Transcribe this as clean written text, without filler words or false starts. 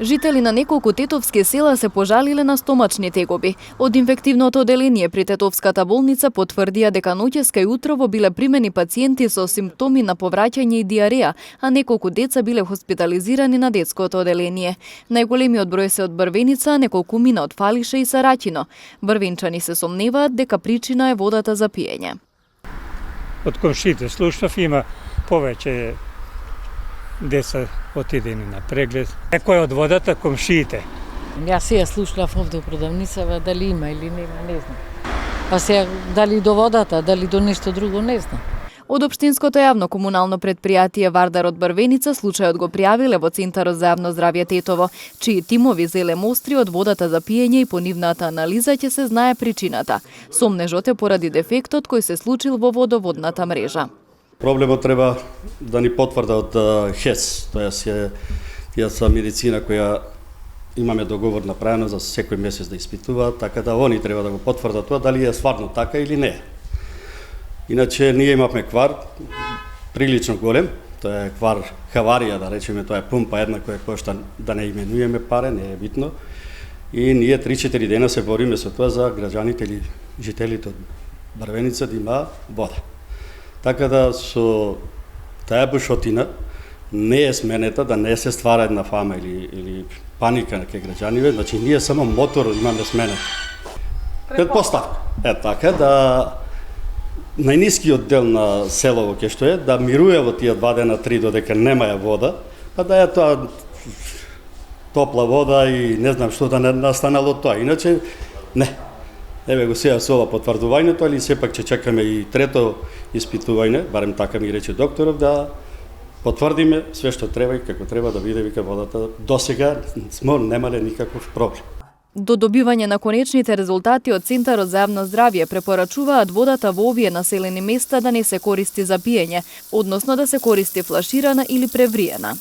Жители на неколку тетовски села се пожалиле на стомачни тегоби. Од инфективното оделение при тетовската болница потврдија дека ноќеска и утрово биле примени пациенти со симптоми на повраќање и диареја, а неколку деца биле хоспитализирани на детското оделение. Најголемиот број се од Брвеница, неколкумина од Фалише и Сараќино. Брвенчани се сомневаат дека причина е водата за пиење. Од комшите слушнав, има повеќе деца отидени на преглед. Некој од водата, комшиите. Јас сега слушнав овде у продавницава дали има или нема, не знам. А сега дали до водата, дали до нешто друго, не знам. Од Општинското јавно комунално предпријатие Вардар од Брвеница случајот го пријавиле во Центарот за јавно здравје Тетово, чии тимови зеле мостри од водата за пиење и по нивната анализа ќе се знае причината. Сомнежот е поради дефектот кој се случил во водоводната мрежа. Проблемот треба да ни потврда од ХЕС, тоа е таа медицина која имаме договор направено за секој месец да испитуваат, така да они треба да го потврдат тоа дали е стварно така или не. Иначе ние имавме квар прилично голем, тоа е квар хаварија, да речеме, тоа е пумпа една која кошта, да не именуваме паре, не е битно. И ние 3-4 дена се бориме со тоа за граѓаните или жителите од Брвеница да има вода. Така да со таа бушотина не е сменета да не се ствара една фама или паника на граѓаните, значи ние само мотор имаме сменет. Предпоставка е така да најнискиот дел на селово ке што е да мируе во тие 2 дена 3 додека немаја вода, па да е тоа топла вода и не знам што да не настанало тоа. Иначе не. Еве го сега со ова потврдувањето, али сепак ќе чекаме и трето испитување, барем така ми рече докторов, да потврдиме све што треба и како треба да биде вика водата. Досега смо немале никаков проблем. До добивање на конечните резултати од Центарот за јавно здравје препорачуваат водата во овие населени места да не се користи за пиење, односно да се користи флаширана или превриена.